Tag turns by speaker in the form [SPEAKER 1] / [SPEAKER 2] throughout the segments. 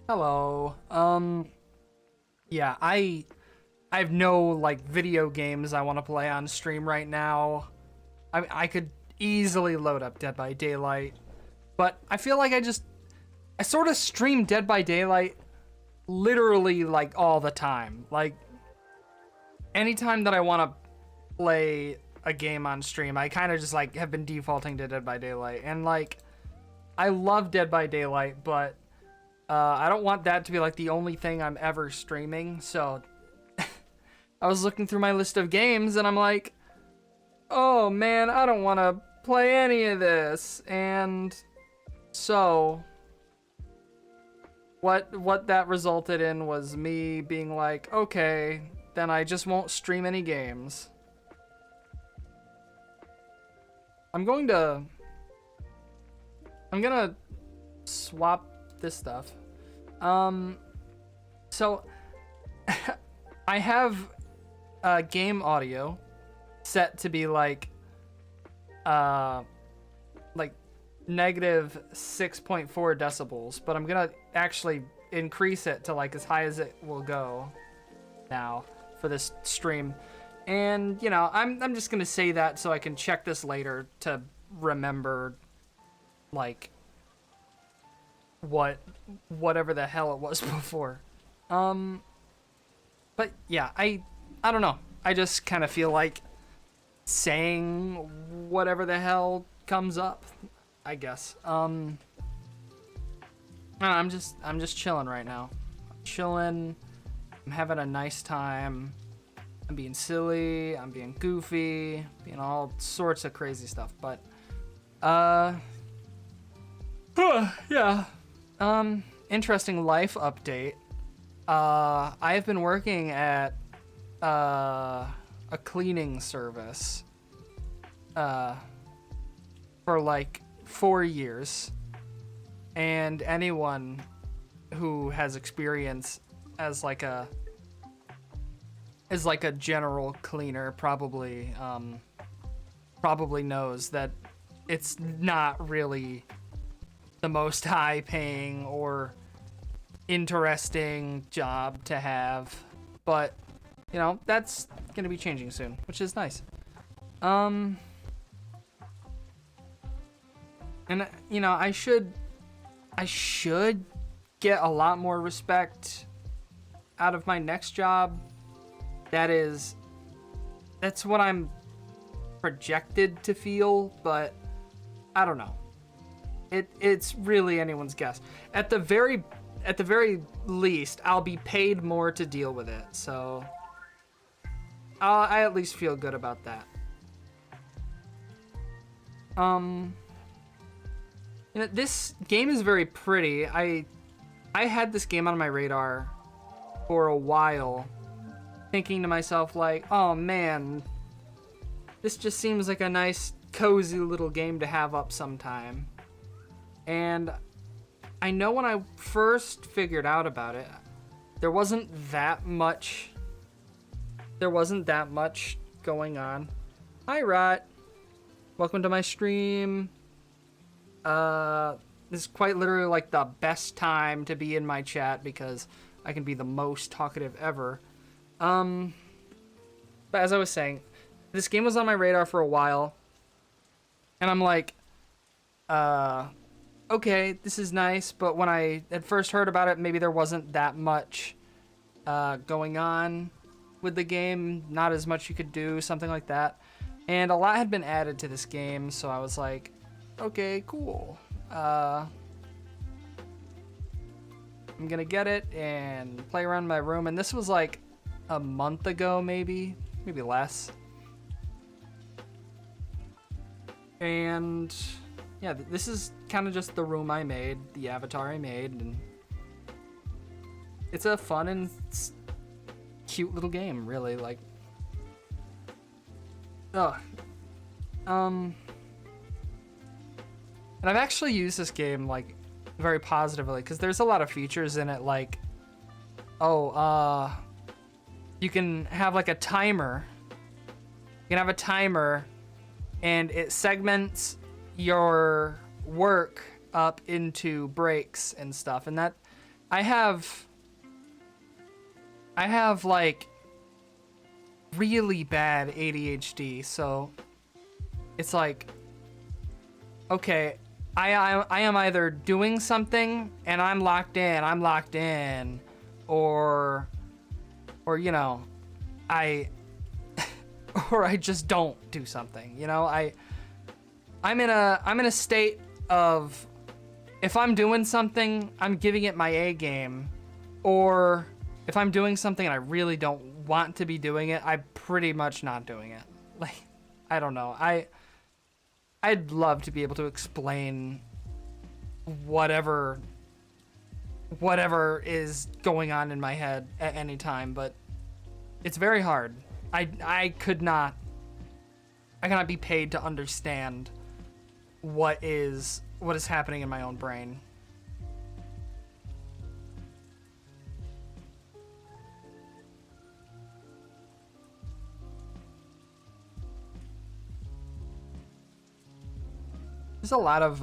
[SPEAKER 1] Hello. Yeah, I have no like video games I want to play on stream right now. I could easily load up Dead by Daylight, but I feel like I sort of stream Dead by Daylight literally like all the time. Like anytime that I want to play a game on stream, I kind of just like have been defaulting to Dead by Daylight. And like I love Dead by Daylight, but I don't want that to be like the only thing I'm ever streaming. So I was looking through my list of games and I'm like, oh man, I don't want to play any of this. And so what that resulted in was me being like, okay, then I just won't stream any games. I'm gonna swap this stuff. So I have game audio set to be like negative 6.4 decibels, but I'm gonna actually increase it to like as high as it will go now for this stream. And you know, I'm just gonna say that so I can check this later to remember like whatever the hell it was before. But yeah, I don't know. I just kind of feel like saying whatever the hell comes up, I guess. I'm just chilling right now. I'm chilling. I'm having a nice time. I'm being silly. I'm being goofy. Being all sorts of crazy stuff. But yeah. Interesting life update. I have been working at a cleaning service for like 4 years, and anyone who has experience as like a general cleaner probably knows that it's not really the most high paying or interesting job to have, but you know, that's gonna be changing soon, which is nice. And you know, I should get a lot more respect out of my next job. That's what I'm projected to feel, but I don't know. It's really anyone's guess. At the very least, I'll be paid more to deal with it, so I at least feel good about that. You know, this game is very pretty. I had this game on my radar for a while, thinking to myself like, oh man, this just seems like a nice, cozy little game to have up sometime. And I know when I first figured out about it, there wasn't that much going on. Hi, Rot. Welcome to my stream. This is quite literally like the best time to be in my chat because I can be the most talkative ever. But as I was saying, this game was on my radar for a while, and I'm like, okay, this is nice, but when I had first heard about it, maybe there wasn't that much going on with the game, not as much you could do, something like that. And a lot had been added to this game, so I was like, okay, cool. I'm gonna get it and play around in my room. And this was like a month ago, maybe less. And yeah, this is kind of just the room I made, the avatar I made, and it's a fun and cute little game, really. Like, and I've actually used this game like very positively because there's a lot of features in it, like, you can have like a timer. You can have a timer, and it segments your work up into breaks and stuff, and I have like really bad ADHD, so it's like, okay, I am either doing something and I'm locked in, or you know, I or I just don't do something, you know. I'm in a state of, if I'm doing something, I'm giving it my A game, or if I'm doing something and I really don't want to be doing it, I'm pretty much not doing it. Like, I don't know. I'd love to be able to explain whatever is going on in my head at any time, but it's very hard. I cannot be paid to understand what is happening in my own brain. There's a lot of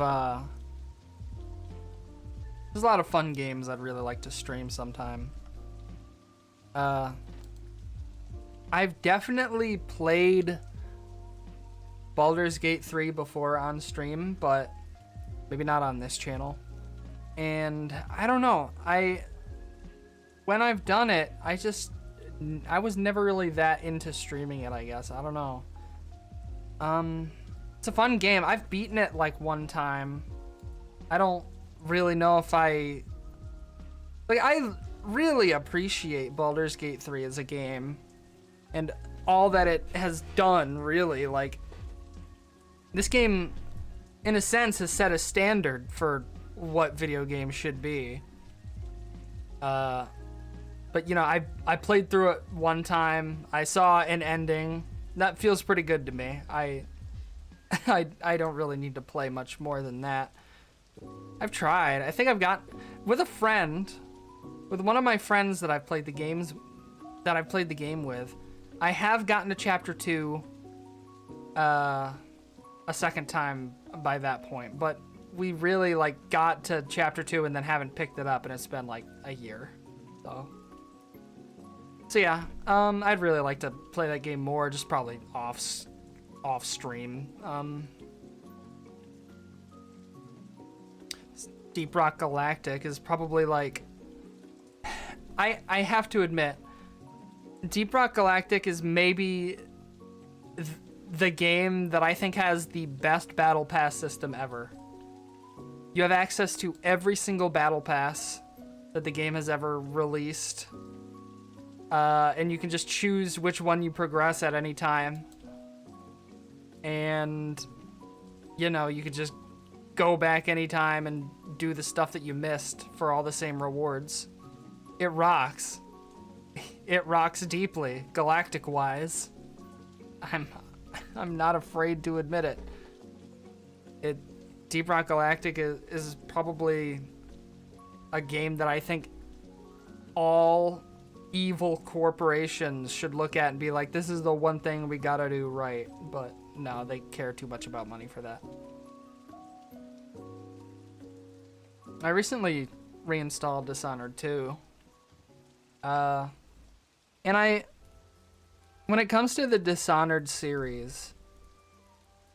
[SPEAKER 1] fun games I'd really like to stream sometime. I've definitely played Baldur's Gate 3 before on stream, but maybe not on this channel. And I don't know, when I've done it, I was never really that into streaming it, I guess. I don't know. It's a fun game. I've beaten it like one time. I don't really know if I really appreciate Baldur's Gate 3 as a game and all that it has done, really. Like, this game, in a sense, has set a standard for what video games should be. But you know, I played through it one time. I saw an ending. That feels pretty good to me. I don't really need to play much more than that. I've tried. I think I've got with one of my friends that I've played the game with. I have gotten to chapter 2 a second time by that point, but we really like got to chapter 2 and then haven't picked it up, and it's been like a year. So yeah, I'd really like to play that game more, just probably off stream. Deep Rock Galactic is probably like, I have to admit, Deep Rock Galactic is maybe the game that I think has the best battle pass system ever. You have access to every single battle pass that the game has ever released, and you can just choose which one you progress at any time. And, you know, you could just go back anytime and do the stuff that you missed for all the same rewards. It rocks. It rocks deeply, galactic-wise. I'm not afraid to admit it. Deep Rock Galactic is probably a game that I think all evil corporations should look at and be like, this is the one thing we gotta do right. But no, they care too much about money for that. I recently reinstalled Dishonored 2. And when it comes to the Dishonored series,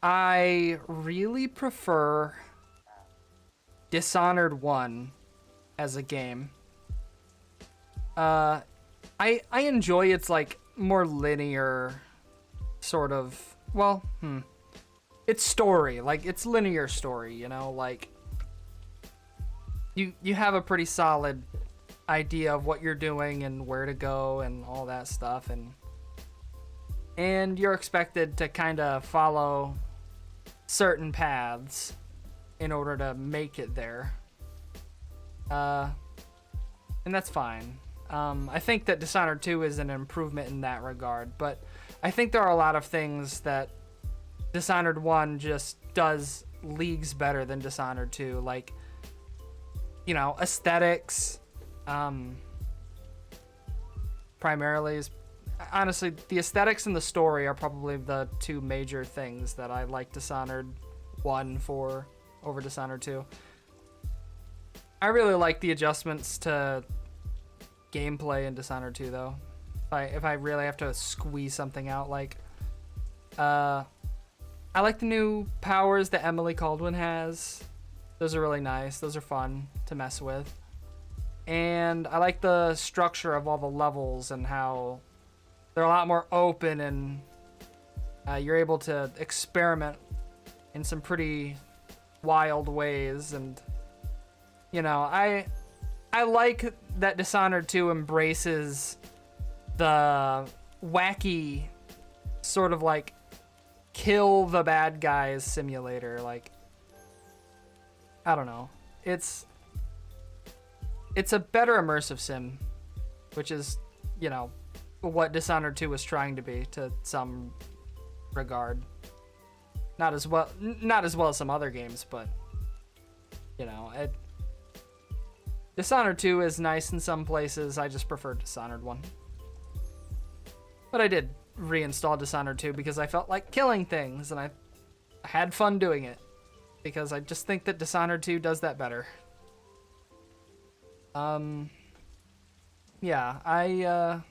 [SPEAKER 1] I really prefer Dishonored 1 as a game. I enjoy its like more linear sort of, well, it's story, like it's linear story, you know, like you have a pretty solid idea of what you're doing and where to go and all that stuff, and you're expected to kind of follow certain paths in order to make it there. And that's fine. I think that Dishonored 2 is an improvement in that regard, but I think there are a lot of things that Dishonored 1 just does leagues better than Dishonored 2, like, you know, aesthetics, primarily is, honestly, the aesthetics and the story are probably the two major things that I like Dishonored 1 for over Dishonored 2. I really like the adjustments to gameplay in Dishonored 2, though. If I really have to squeeze something out, like, I like the new powers that Emily Caldwin has. Those are really nice. Those are fun to mess with. And I like the structure of all the levels and how they're a lot more open, and you're able to experiment in some pretty wild ways. And, you know, I like that Dishonored 2 embraces the wacky sort of like kill the bad guys simulator. Like, I don't know. It's a better immersive sim, which is, you know, what Dishonored 2 was trying to be to some regard. Not as well as some other games, but, you know, Dishonored 2 is nice in some places. I just prefer Dishonored 1. But I did reinstall Dishonored 2 because I felt like killing things, and I had fun doing it. Because I just think that Dishonored 2 does that better. Yeah, I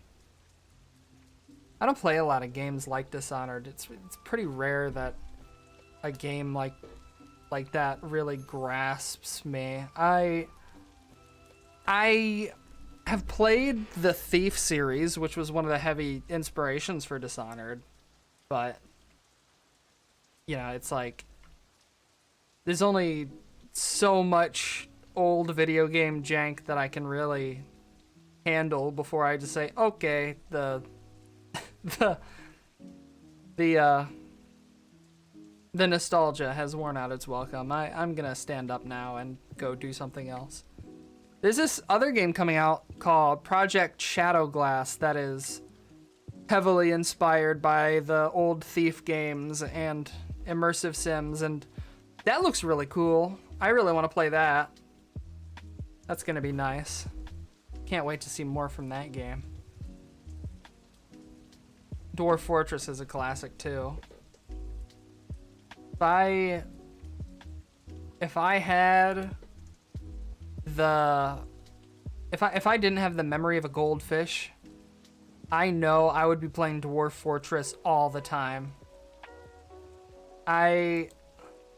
[SPEAKER 1] don't play a lot of games like Dishonored. It's pretty rare that a game like that really grasps me. I have played the Thief series, which was one of the heavy inspirations for Dishonored, but, you know, it's like, there's only so much old video game jank that I can really handle before I just say, okay, the nostalgia has worn out its welcome. I'm gonna stand up now and go do something else. There's this other game coming out called Project Shadowglass that is heavily inspired by the old Thief games and immersive sims, and that looks really cool. I really want to play that. That's gonna be nice. Can't wait to see more from that game. Dwarf Fortress is a classic too. If I had if I didn't have the memory of a goldfish, I know I would be playing Dwarf Fortress all the time.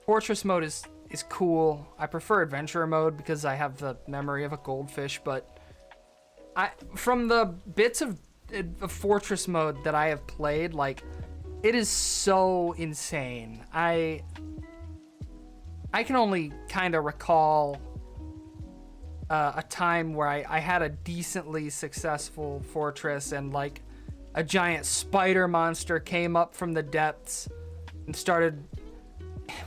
[SPEAKER 1] Fortress mode is cool. I prefer adventure mode because I have the memory of a goldfish, but from the bits of Fortress mode that I have played, like, it is so insane. I can only kind of recall a time where I had a decently successful fortress, and like a giant spider monster came up from the depths and started,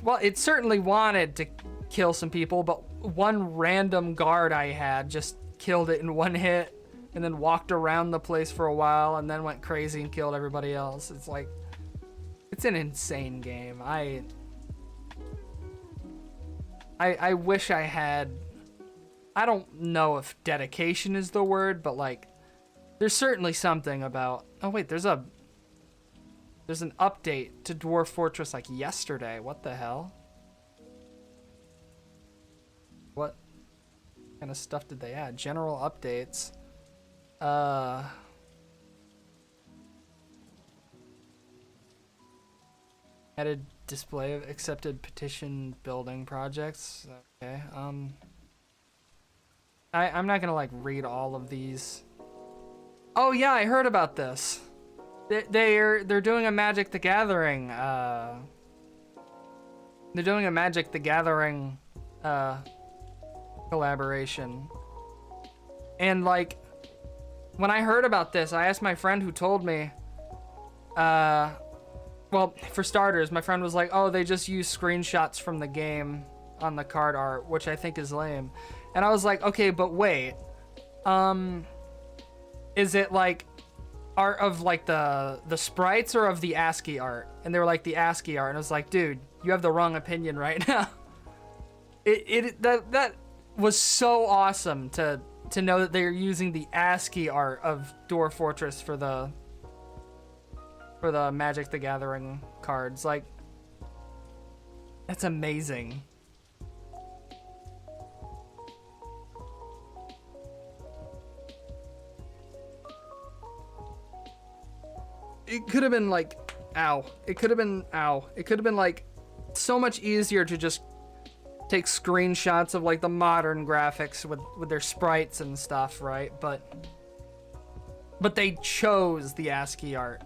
[SPEAKER 1] well, it certainly wanted to kill some people, but one random guard I had just killed it in one hit, and then walked around the place for a while, and then went crazy and killed everybody else. It's like, it's an insane game. I wish I had, I don't know if dedication is the word, but like, there's certainly something about, oh wait, there's an update to Dwarf Fortress like yesterday. What the hell? What kind of stuff did they add? General updates. Added display of accepted petition building projects. Okay. I'm not gonna like read all of these. Oh yeah, I heard about this. They're doing a Magic the Gathering. They're doing a Magic the Gathering collaboration. And like, when I heard about this, I asked my friend who told me. Well, for starters, my friend was like, "Oh, they just use screenshots from the game on the card art," which I think is lame. And I was like, "Okay, but wait, is it like art of like the sprites or of the ASCII art?" And they were like, "The ASCII art," and I was like, "Dude, you have the wrong opinion right now." That was so awesome to know that they're using the ASCII art of Dwarf Fortress for the Magic the Gathering cards. Like, that's amazing. it could have been like, ow. It could have been, ow. It could have been like so much easier to just take screenshots of like the modern graphics with their sprites and stuff, right? But they chose the ASCII art,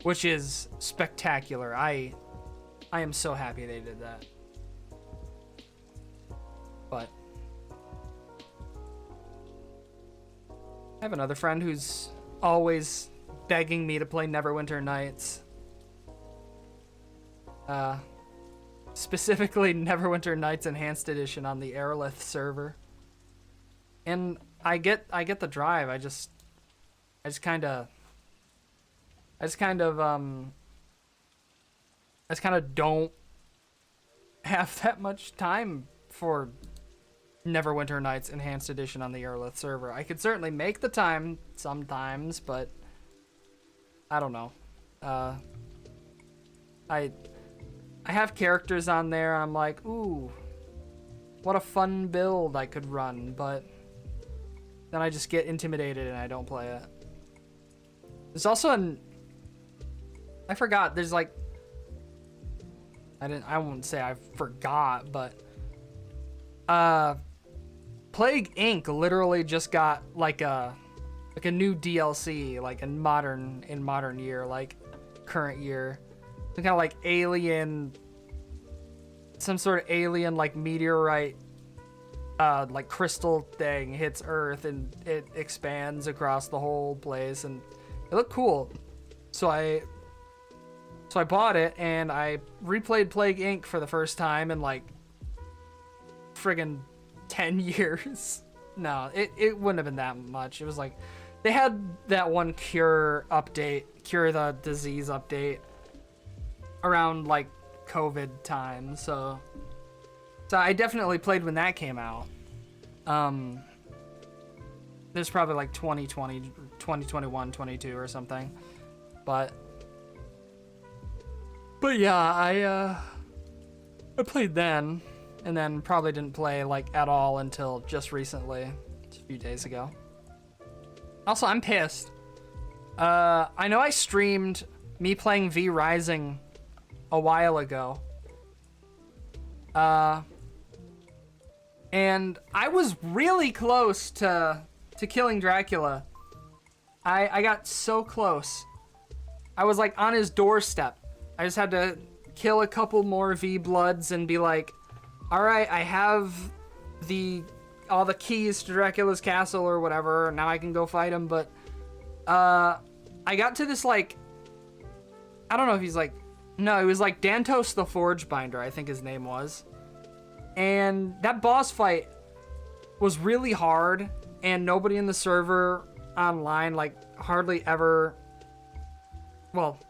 [SPEAKER 1] which is spectacular. I am so happy they did that. But I have another friend who's always begging me to play Neverwinter Nights. Specifically Neverwinter Nights Enhanced Edition on the Aerolith server. And I get the drive. I just kind of don't have that much time for Neverwinter Nights Enhanced Edition on the Aerolith server. I could certainly make the time sometimes, but I don't know. I have characters on there, and I'm like, ooh, what a fun build I could run, but then I just get intimidated and I don't play it. There's also I forgot, there's like, I won't say I forgot, but Plague Inc. literally just got like a new DLC, like in modern year, like current year. Some kind of like alien, some sort of alien like meteorite, like crystal thing hits Earth and it expands across the whole place, and it looked cool. So I bought it and I replayed Plague Inc. for the first time in like friggin' 10 years. No, it wouldn't have been that much. It was like they had that one cure the disease update around like COVID time, so I definitely played when that came out. There's probably like 2020, 2021, 22 or something, but yeah, I played then, and then probably didn't play like at all until just recently, just a few days ago. Also, I'm pissed. I know I streamed me playing V Rising a while ago. And I was really close to killing Dracula. I got so close. I was like on his doorstep. I just had to kill a couple more V Bloods and be like, all right, I have all the keys to Dracula's castle or whatever. Now I can go fight him. But I got to this like, I don't know if he's like, no, it was like Dantos the Forgebinder, I think his name was. And that boss fight was really hard, and nobody in the server online, like hardly ever, well,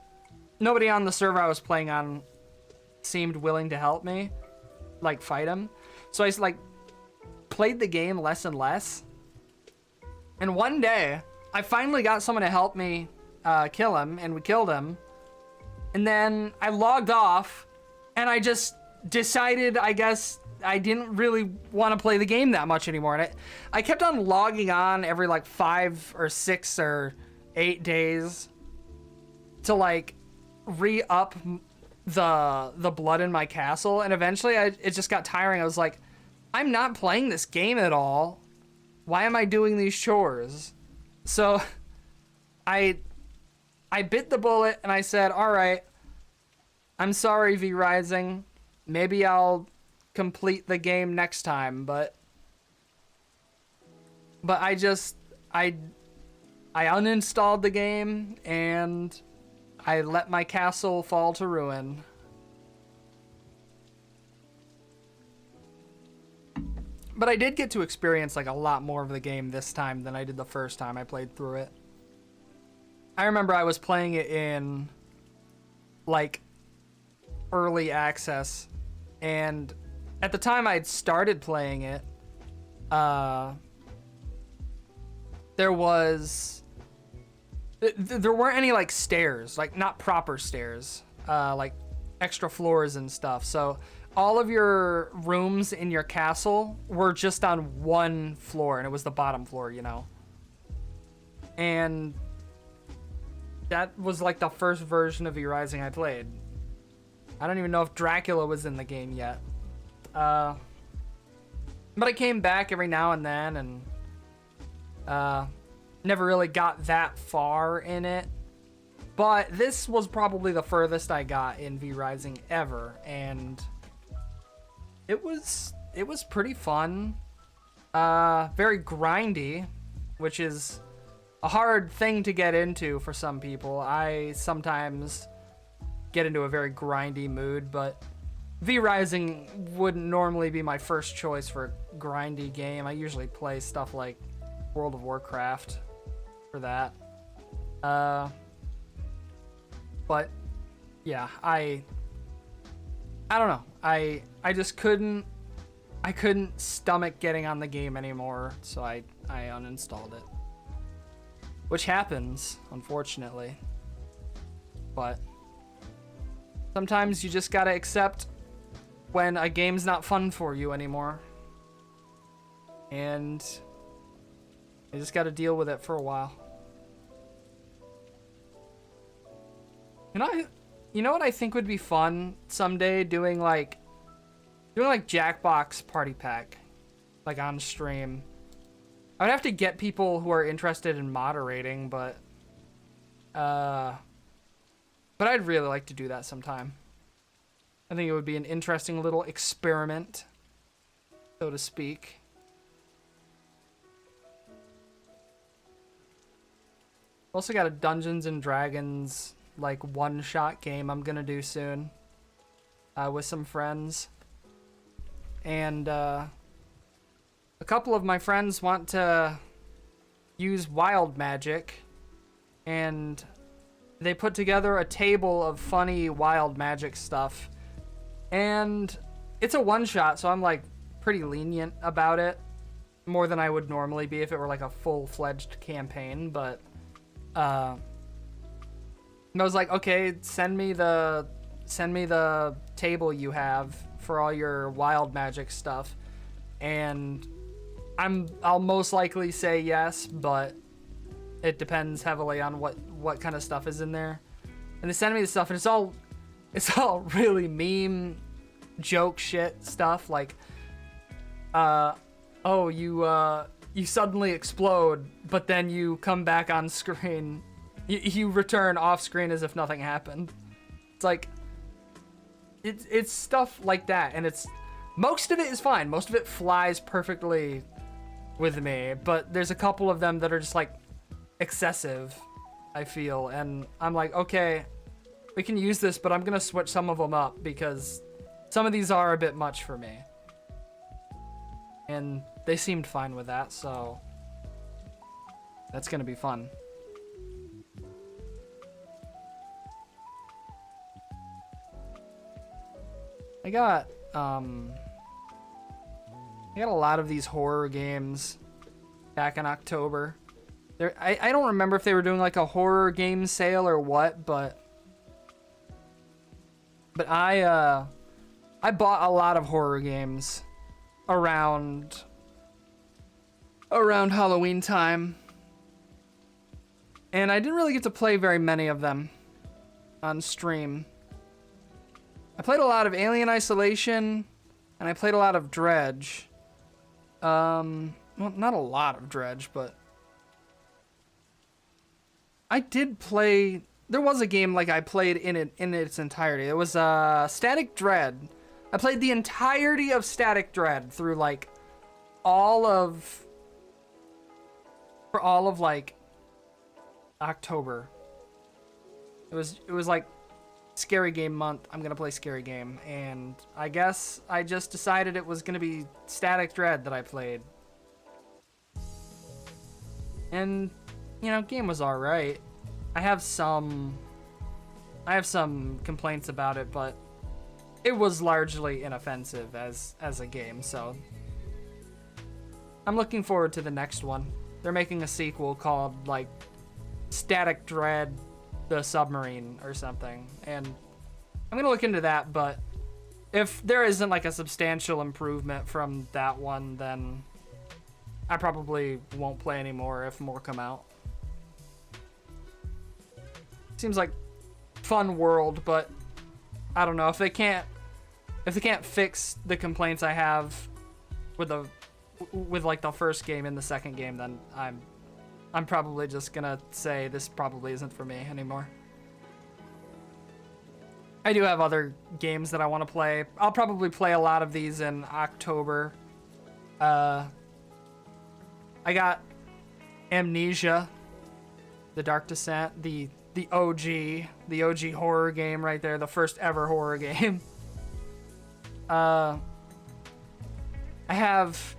[SPEAKER 1] nobody on the server I was playing on seemed willing to help me, like fight him. So I like played the game less and less. And one day I finally got someone to help me kill him, and we killed him. And then I logged off, and I just decided, I guess, I didn't really want to play the game that much anymore. And I kept on logging on every like 5 or 6 or 8 days to like re-up the blood in my castle. And eventually it just got tiring. I was like, I'm not playing this game at all. Why am I doing these chores? So I bit the bullet and I said, all right, I'm sorry, V Rising. Maybe I'll complete the game next time, but I uninstalled the game and I let my castle fall to ruin. But I did get to experience like a lot more of the game this time than I did the first time I played through it. I remember I was playing it in like early access, and at the time I'd started playing it, there weren't any like stairs, like not proper stairs, like extra floors and stuff. So all of your rooms in your castle were just on one floor, and it was the bottom floor, you know. And that was like the first version of V-Rising I played. I don't even know if Dracula was in the game yet. But I came back every now and then, and never really got that far in it. But this was probably the furthest I got in V-Rising ever, and it was pretty fun. Very grindy, which is a hard thing to get into for some people. I sometimes get into a very grindy mood, but V-Rising wouldn't normally be my first choice for a grindy game. I usually play stuff like World of Warcraft for that. But yeah, I don't know. I just couldn't stomach getting on the game anymore, so I uninstalled it. Which happens, unfortunately. But sometimes you just gotta accept when a game's not fun for you anymore. And you just gotta deal with it for a while. You know what I think would be fun someday? Doing like Jackbox Party Pack, like on stream. I would have to get people who are interested in moderating, but I'd really like to do that sometime. I think it would be an interesting little experiment, so to speak. Also got a Dungeons and Dragons like one-shot game I'm gonna do soon with some friends, and a couple of my friends want to use wild magic, and they put together a table of funny wild magic stuff, and it's a one-shot, so I'm like pretty lenient about it, more than I would normally be if it were like a full-fledged campaign. But I was like, okay, send me the table you have for all your wild magic stuff, and I'll most likely say yes, but it depends heavily on what kind of stuff is in there. And they send me the stuff, and it's all really meme joke shit stuff, like oh, you suddenly explode, but then you come back on screen. You return off screen as if nothing happened. It's like, it's stuff like that, and most of it is fine. Most of it flies perfectly with me, but there's a couple of them that are just like excessive, I feel, and I'm like, okay, we can use this, but I'm gonna switch some of them up because some of these are a bit much for me. And they seemed fine with that, so that's gonna be fun. I got a lot of these horror games back in October. I don't remember if they were doing like a horror game sale or what, but I bought a lot of horror games around Halloween time, and I didn't really get to play very many of them on stream. I played a lot of Alien Isolation, and I played a lot of Dredge. Well, not a lot of Dredge, but I did play. There was a game like I played in its entirety. It was Static Dread. I played the entirety of Static Dread through like all of like October. It was like Scary Game month. I'm gonna play Scary Game, and I guess I just decided it was gonna be Static Dread that I played. And you know, game was alright. I have some complaints about it, but it was largely inoffensive as a game, so I'm looking forward to the next one. They're making a sequel called like Static Dread the Submarine or something, and I'm gonna look into that, but if there isn't like a substantial improvement from that one, then I probably won't play anymore if more come out. seems like fun world, but I don't know if they can't fix the complaints I have with like the first game and the second game, then I'm probably just gonna say this probably isn't for me anymore. I do have other games that I want to play. I'll probably play a lot of these in October. I got Amnesia, The Dark Descent, the OG horror game right there, the first ever horror game. I have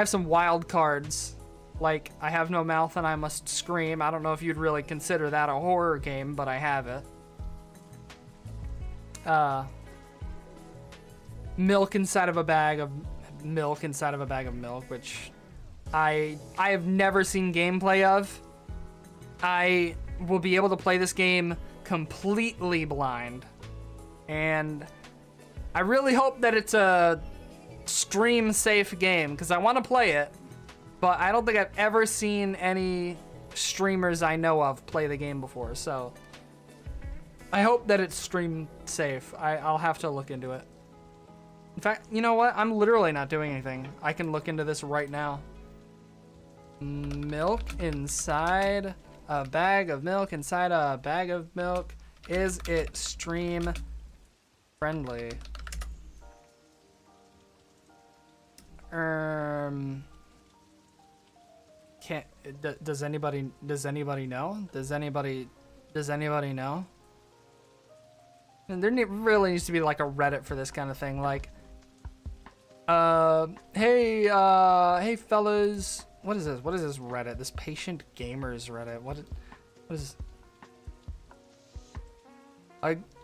[SPEAKER 1] some wild cards, like I Have No Mouth and I Must Scream. I don't know if you'd really consider that a horror game, but I have it. Milk inside of a bag of milk, which I have never seen gameplay of. I will be able to play this game completely blind, and I really hope that it's a stream safe game, because I want to play it, but I don't think I've ever seen any streamers I know of play the game before, so I hope that it's stream safe. I'll have to look into it. In fact, you know what? I'm literally not doing anything. I can look into this right now. Milk inside a bag of milk inside a bag of milk. Is it stream friendly? Can't. Does anybody know? Does anybody know? And there really needs to be like a Reddit for this kind of thing. Like, hey fellas, what is this? What is this Reddit? This Patient Gamers Reddit. What is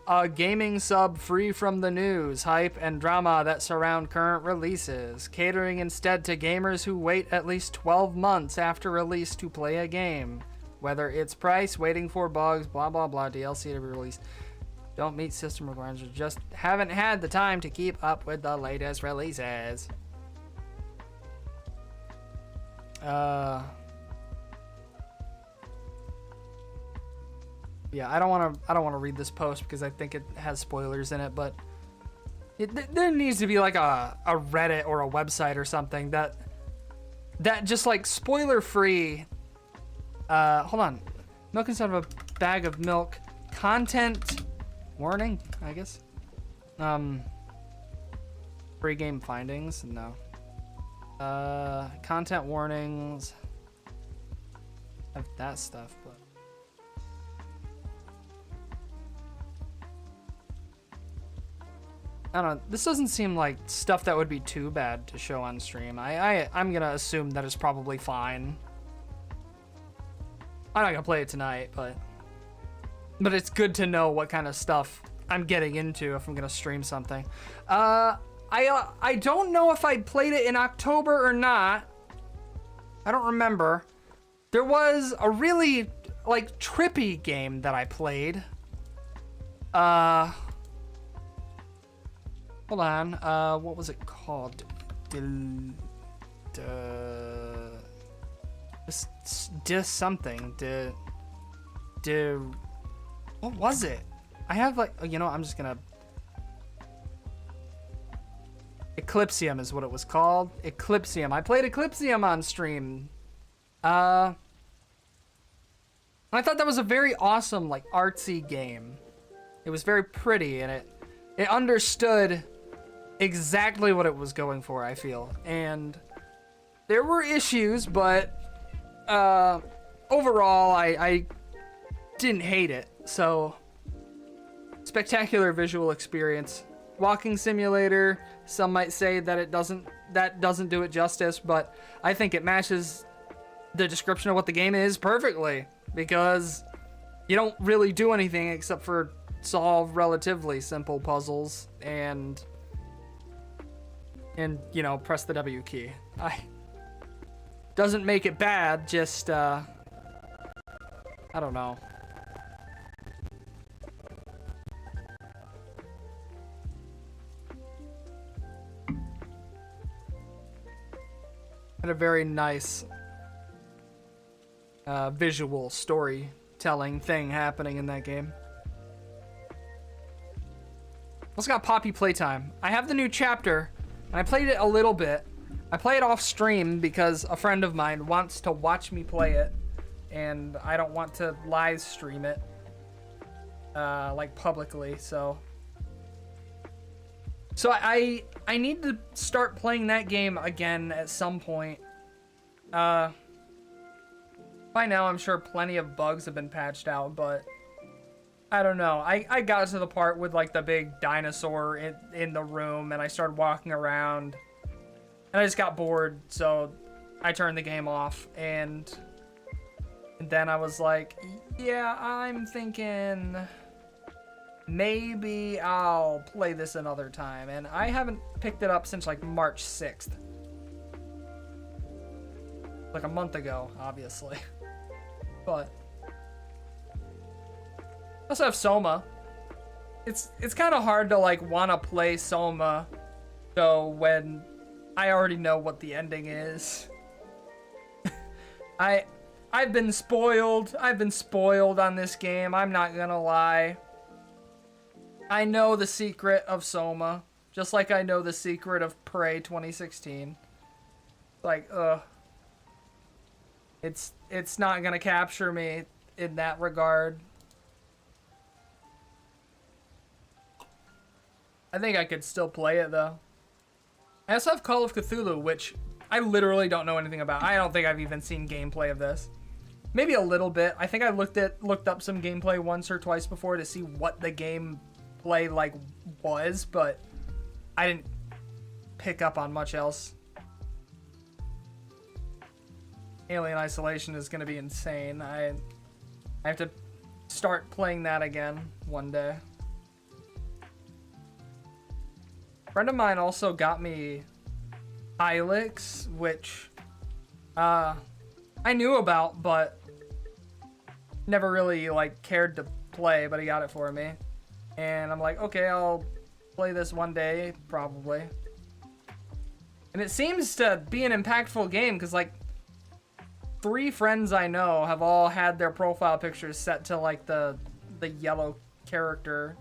[SPEAKER 1] a gaming sub free from the news, hype, and drama that surround current releases, catering instead to gamers who wait at least 12 months after release to play a game, whether it's price, waiting for bugs, blah blah blah, DLC to be released. Don't meet system requirements, or just haven't had the time to keep up with the latest releases. Yeah, I don't want to read this post because I think it has spoilers in it, but there needs to be like a Reddit or a website or something that just like spoiler free. Hold on. Milk inside of a bag of milk. Content warning, I guess. Free game findings? No. Content warnings. Have that stuff, but I don't know. This doesn't seem like stuff that would be too bad to show on stream. I'm gonna assume that it's probably fine. I'm not gonna play it tonight, but it's good to know what kind of stuff I'm getting into if I'm gonna stream something. I don't know if I played it in October or not. I don't remember. There was a really like trippy game that I played. Hold on. What was it called? What was it? I have like, you know, I'm just gonna. Eclipsium is what it was called. Eclipsium. I played Eclipsium on stream. I thought that was a very awesome, like, artsy game. It was very pretty, and it understood exactly what it was going for, I feel. And there were issues, but overall, I didn't hate it. So, spectacular visual experience. Walking simulator, some might say that doesn't do it justice, but I think it matches the description of what the game is perfectly, because you don't really do anything except for solve relatively simple puzzles and you know, press the W key. Doesn't make it bad, just I don't know. Had a very nice visual story storytelling thing happening in that game. Also got Poppy Playtime. I have the new chapter, and I played it a little bit. I play it off stream because a friend of mine wants to watch me play it, and I don't want to live stream it, like publicly, so I need to start playing that game again at some point. By now I'm sure plenty of bugs have been patched out, but I don't know. I got to the part with like the big dinosaur in the room, and I started walking around, and I just got bored, so I turned the game off, and then I was like, yeah, I'm thinking maybe I'll play this another time, and I haven't picked it up since like March 6th. Like a month ago, obviously. But I also have Soma. It's kind of hard to like want to play Soma though when I already know what the ending is. I've been spoiled. I've been spoiled on this game. I'm not gonna lie. I know the secret of Soma, just like I know the secret of Prey 2016. Like, it's not gonna capture me in that regard. I think I could still play it though. I also have Call of Cthulhu, which I literally don't know anything about. I don't think I've even seen gameplay of this. Maybe a little bit. I think I looked up some gameplay once or twice before to see what the gameplay like was, but I didn't pick up on much else. Alien Isolation is gonna be insane. I have to start playing that again one day. A friend of mine also got me Ilex, which I knew about, but never really like cared to play, but he got it for me. And I'm like, okay, I'll play this one day, probably. And it seems to be an impactful game, because like 3 friends I know have all had their profile pictures set to like the yellow character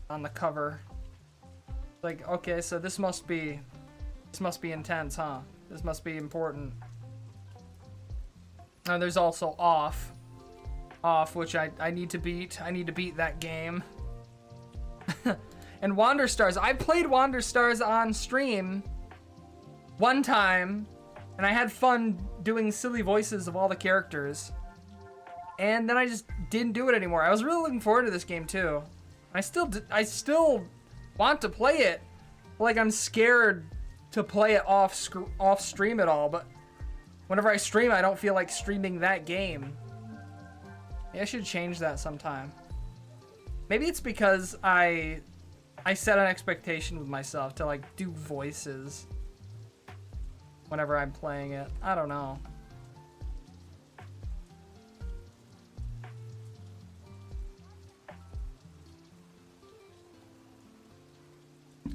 [SPEAKER 1] on the cover. Like, okay, so this must be intense, huh? This must be important. And there's also Off, which I need to beat. I need to beat that game. And Wander Stars. I played Wander Stars on stream one time, and I had fun doing silly voices of all the characters. And then I just didn't do it anymore. I was really looking forward to this game too. I still want to play it. Like, I'm scared to play it off stream at all, but whenever I stream, I don't feel like streaming that game. Yeah, I should change that sometime. Maybe it's because I set an expectation with myself to like do voices whenever I'm playing it. I don't know.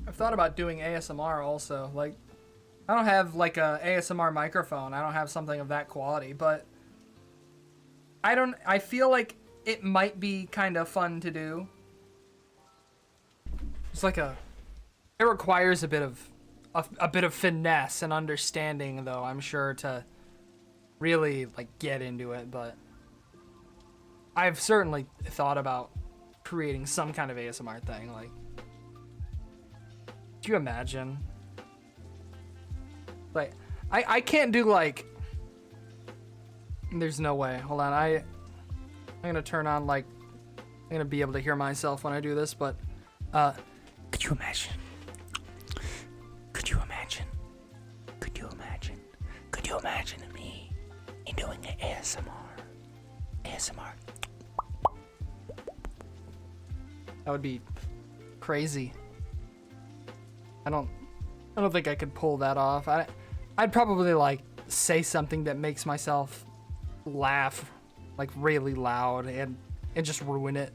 [SPEAKER 1] I've thought about doing ASMR also. Like, I don't have like a ASMR microphone. I don't have something of that quality, but I feel like it might be kind of fun to do. It's like it requires a bit of finesse and understanding though, I'm sure, to really like get into it, but I've certainly thought about creating some kind of ASMR thing. Like, do you imagine? Like, I can't do like, there's no way. Hold on, I'm gonna turn on like, I'm gonna be able to hear myself when I do this, but could you imagine? Could you imagine? Could you imagine? Could you imagine me doing an ASMR? ASMR. That would be crazy. I don't think I could pull that off. I'd probably like say something that makes myself laugh like really loud and just ruin it.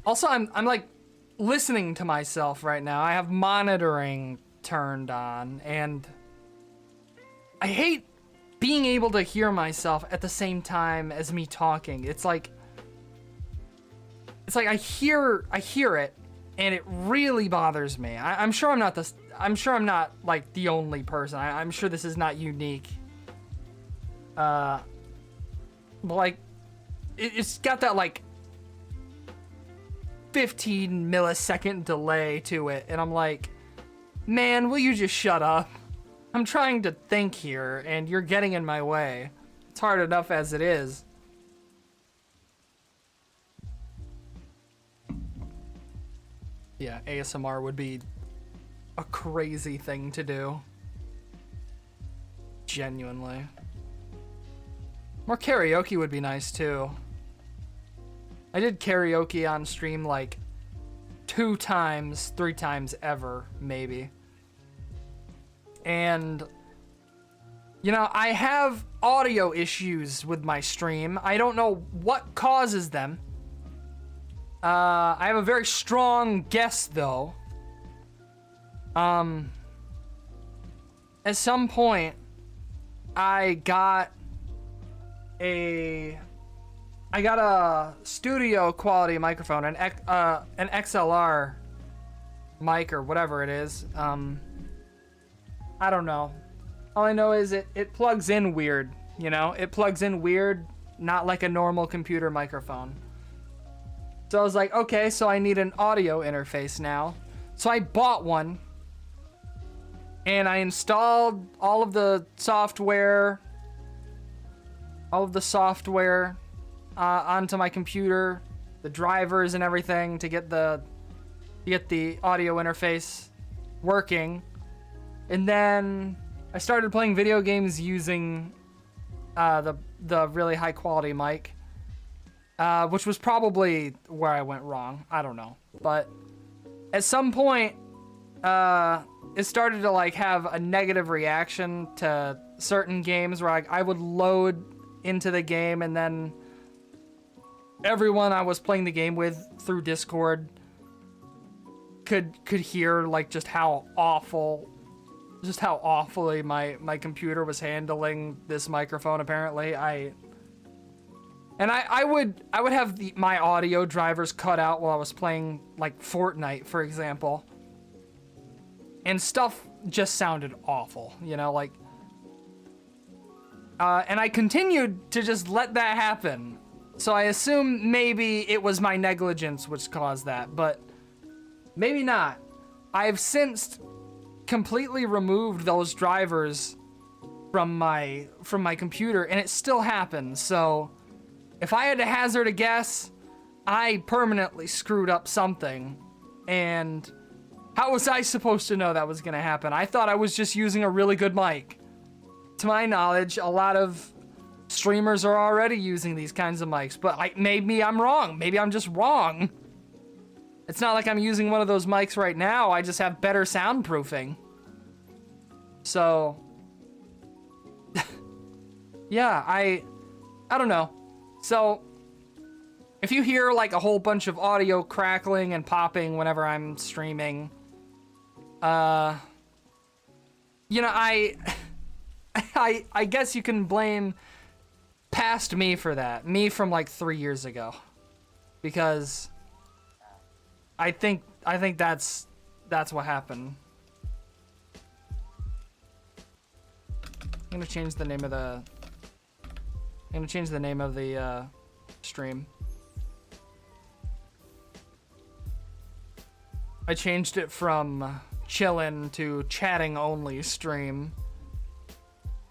[SPEAKER 1] Also, I'm like listening to myself right now. I have monitoring turned on, and I hate being able to hear myself at the same time as me talking. It's like I hear it, and it really bothers me. I'm sure I'm not like the only person. I'm sure this is not unique. But like, it's got that like 15 millisecond delay to it, and I'm like, man, will you just shut up? I'm trying to think here, and you're getting in my way. It's hard enough as it is. Yeah, ASMR would be a crazy thing to do. Genuinely. More karaoke would be nice, too. I did karaoke on stream like 2 times, 3 times ever, maybe. And, you know, I have audio issues with my stream. I don't know what causes them. I have a very strong guess, though. At some point, I got a studio quality microphone, an XLR mic or whatever it is. I don't know. All I know is it plugs in weird, you know? It plugs in weird, not like a normal computer microphone. So I was like, okay, so I need an audio interface now. So I bought one, and I installed all of the software onto my computer, the drivers and everything to get the audio interface working. And then I started playing video games using the really high quality mic, which was probably where I went wrong. I don't know, but at some point, it started to like have a negative reaction to certain games where I would load into the game, and then everyone I was playing the game with through Discord could hear like just how awfully my computer was handling this microphone. Apparently, I would have my audio drivers cut out while I was playing like Fortnite, for example, and stuff just sounded awful, you know, like. And I continued to just let that happen. So I assume maybe it was my negligence which caused that, but maybe not. I've since completely removed those drivers from my computer, and it still happens. So if I had to hazard a guess, I permanently screwed up something. And how was I supposed to know that was gonna happen? I thought I was just using a really good mic. To my knowledge, a lot of streamers are already using these kinds of mics, but maybe I'm wrong. Maybe I'm just wrong. It's not like I'm using one of those mics right now. I just have better soundproofing. So, yeah, I don't know. So, if you hear like a whole bunch of audio crackling and popping whenever I'm streaming, you know, I guess you can blame past me for that. Me from like 3 years ago. Because I think that's what happened. I'm gonna change the name of the stream. I changed it from chillin' to chatting only stream.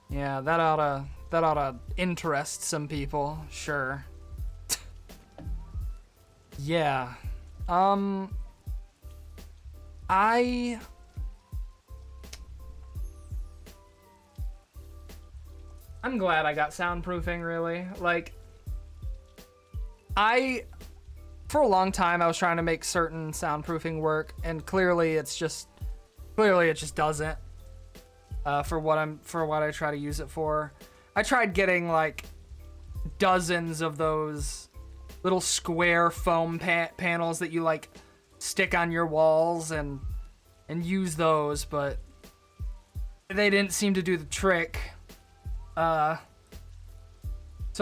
[SPEAKER 1] Yeah, that oughta interest some people, sure. Yeah. I'm glad I got soundproofing, really. Like, for a long time, I was trying to make certain soundproofing work, and clearly it just doesn't. For what I try to use it for. I tried getting like dozens of those little square foam panels that you like stick on your walls and use those, but they didn't seem to do the trick. So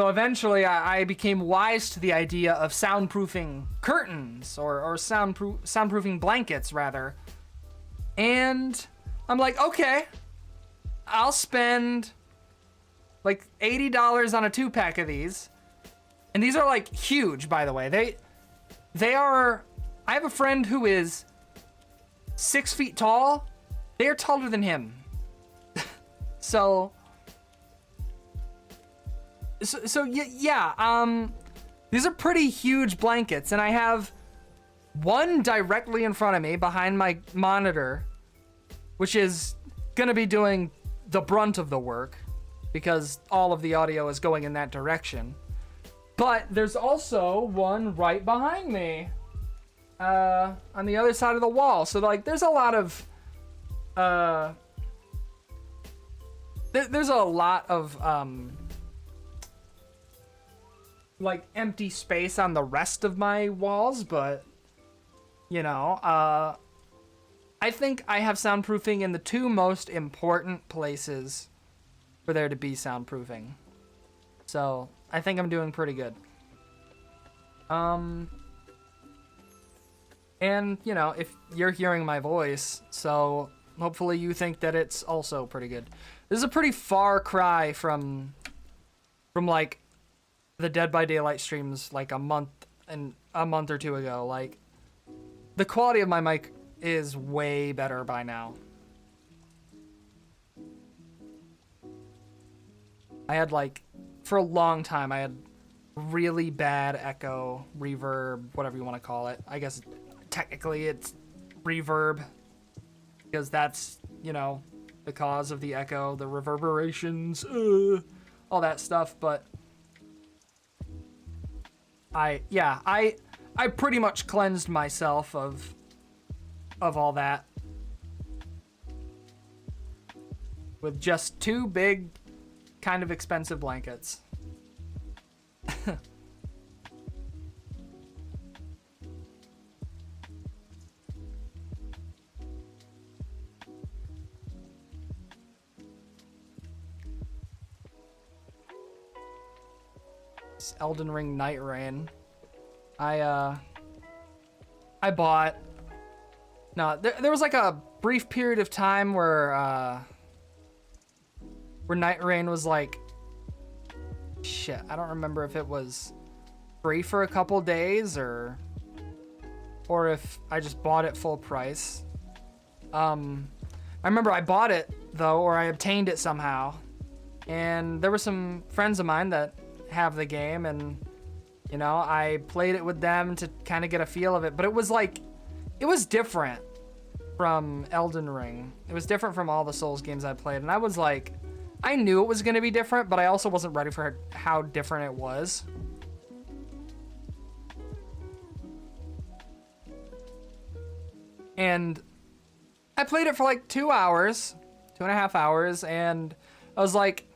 [SPEAKER 1] eventually I became wise to the idea of soundproofing curtains or soundproofing blankets rather. And I'm like, okay, I'll spend like $80 on a 2-pack of these. And these are like huge, by the way. They are, I have a friend who is 6 feet tall. They are taller than him. So yeah, these are pretty huge blankets, and I have one directly in front of me behind my monitor, which is gonna be doing the brunt of the work because all of the audio is going in that direction. But there's also one right behind me, on the other side of the wall. So like, there's a lot of, like empty space on the rest of my walls, but you know, I think I have soundproofing in the 2 most important places for there to be soundproofing. So I think I'm doing pretty good. And you know, if you're hearing my voice, so hopefully you think that it's also pretty good. This is a pretty far cry from like the Dead by Daylight streams like a month or 2 ago. Like, the quality of my mic is way better by now. I had like, for a long time, I had really bad echo, reverb, whatever you want to call it. I guess technically it's reverb because that's, you know, the cause of the echo, the reverberations, all that stuff. But I pretty much cleansed myself of all that with just 2 big, kind of expensive blankets. Elden Ring Night Rain. I bought... No, there was like a brief period of time where Night Rain was like... Shit, I don't remember if it was free for a couple days or if I just bought it full price. I remember I bought it, though, or I obtained it somehow. And there were some friends of mine that have the game, and you know, I played it with them to kind of get a feel of it, but it was like, it was different from Elden Ring. It was different from all the Souls games I played, and I was like, I knew it was going to be different, but I also wasn't ready for how different it was. And I played it for like 2 hours, 2.5 hours, and I was like,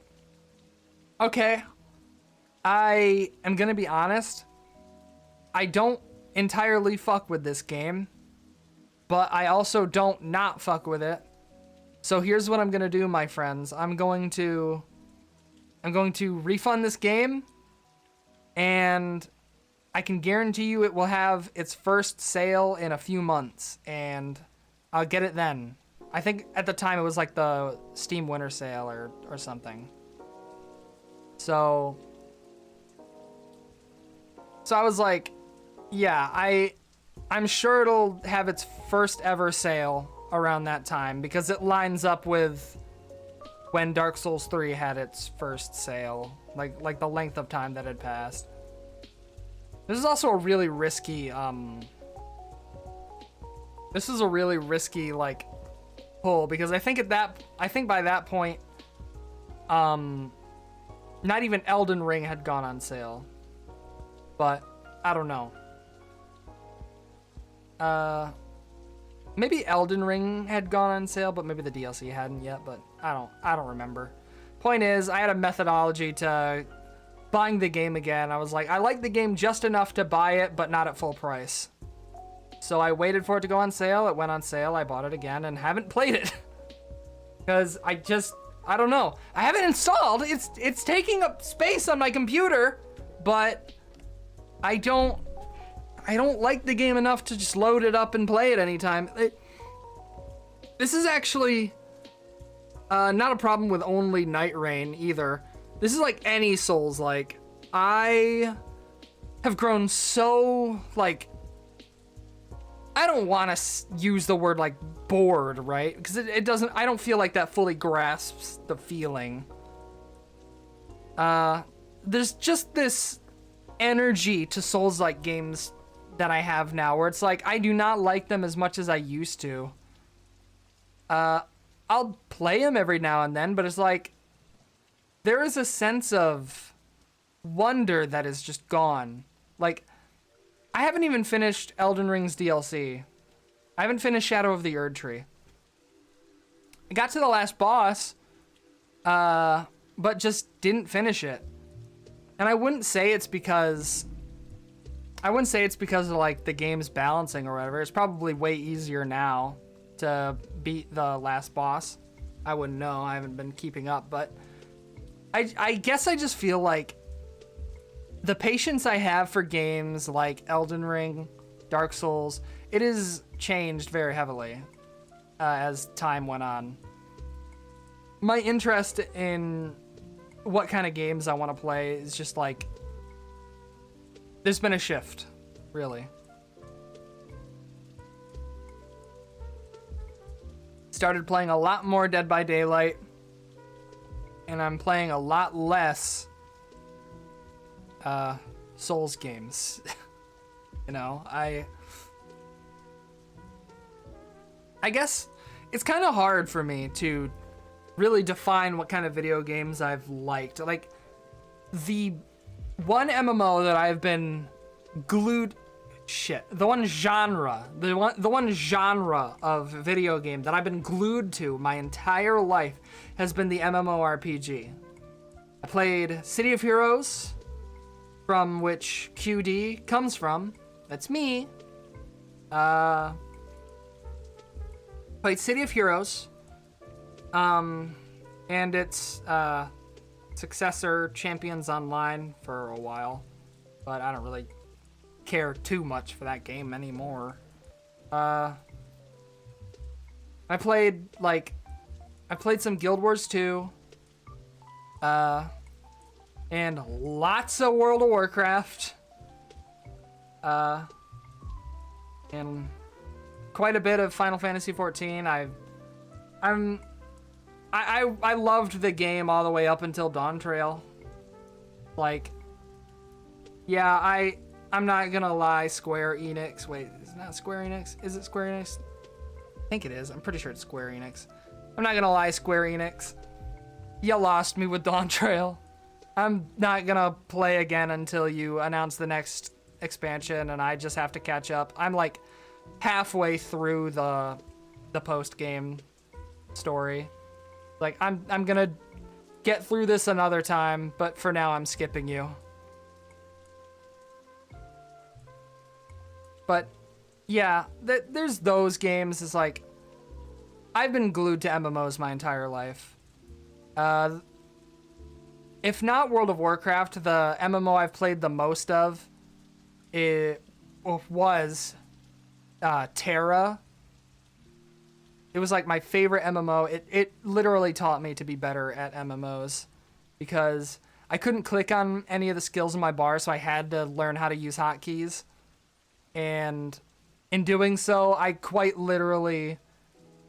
[SPEAKER 1] okay, I am gonna be honest, I don't entirely fuck with this game, but I also don't not fuck with it. So here's what I'm gonna do, my friends. I'm going to refund this game, and I can guarantee you it will have its first sale in a few months, and I'll get it then. I think at the time it was like the Steam Winter Sale or something. So I was like, yeah, I'm sure it'll have its first ever sale around that time because it lines up with when Dark Souls 3 had its first sale, like the length of time that had passed. This is also a really risky like pull because I think by that point not even Elden Ring had gone on sale. But I don't know. Maybe Elden Ring had gone on sale, but maybe the DLC hadn't yet, but I don't remember. Point is, I had a methodology to buying the game again. I was like, I like the game just enough to buy it, but not at full price. So I waited for it to go on sale. It went on sale. I bought it again and haven't played it. Because I don't know. I have it installed. It's taking up space on my computer, but I don't like the game enough to just load it up and play it anytime. This is actually not a problem with only Night Rain either. This is like any Souls. Like, I have grown so, like, I don't want to use the word like bored, right? Because it doesn't, I don't feel like that fully grasps the feeling. There's just this energy to Souls-like games that I have now where it's like, I do not like them as much as I used to. I'll play them every now and then, but it's like, there is a sense of wonder that is just gone. Like, I haven't even finished Elden Ring's DLC. I haven't finished Shadow of the Erd Tree. I got to the last boss, but just didn't finish it. And I wouldn't say it's because of like the game's balancing or whatever. It's probably way easier now to beat the last boss. I wouldn't know. I haven't been keeping up, but I guess I just feel like the patience I have for games like Elden Ring, Dark Souls, it has changed very heavily as time went on. My interest in what kind of games I want to play is just like, there's been a shift, really. Started playing a lot more Dead by Daylight, and I'm playing a lot less Souls games. You know, I guess it's kind of hard for me to really define what kind of video games I've liked. Like, the one MMO that I've been glued, the one genre of video game that I've been glued to my entire life has been the MMORPG. I played City of Heroes, from which QD comes from. That's me. Played City of Heroes, and its successor, Champions Online, for a while, but I don't really care too much for that game anymore. I played some Guild Wars 2, and lots of World of Warcraft, and quite a bit of Final Fantasy XIV. I loved the game all the way up until Dawn Trail. Like, yeah, I'm not gonna lie, Square Enix. Wait, is it not Square Enix? Is it Square Enix? I think it is. I'm pretty sure it's Square Enix. I'm not gonna lie, Square Enix. You lost me with Dawn Trail. I'm not gonna play again until you announce the next expansion, and I just have to catch up. I'm like halfway through the post-game story. Like, I'm gonna get through this another time, but for now I'm skipping you. But yeah, there's those games. It's like, I've been glued to MMOs my entire life. If not World of Warcraft, the MMO I've played the most of was Terra. It was like my favorite MMO. It literally taught me to be better at MMOs because I couldn't click on any of the skills in my bar, so I had to learn how to use hotkeys. And in doing so, I quite literally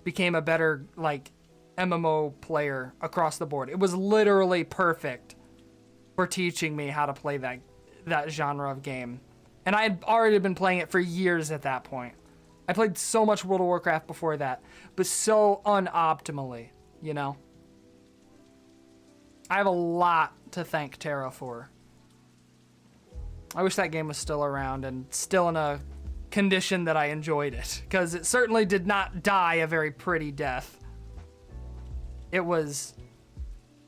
[SPEAKER 1] became a better, like, MMO player across the board. It was literally perfect for teaching me how to play that genre of game. And I had already been playing it for years at that point. I played so much World of Warcraft before that, but so unoptimally, you know? I have a lot to thank Terra for. I wish that game was still around and still in a condition that I enjoyed it, because it certainly did not die a very pretty death. It was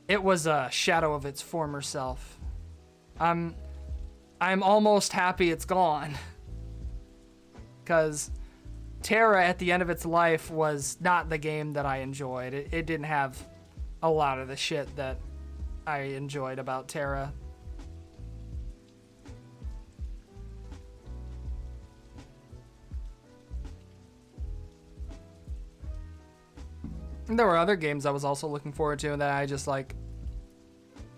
[SPEAKER 1] a shadow of its former self. I'm almost happy it's gone, because Terra at the end of its life was not the game that I enjoyed. It didn't have a lot of the shit that I enjoyed about Terra. And there were other games I was also looking forward to that I just like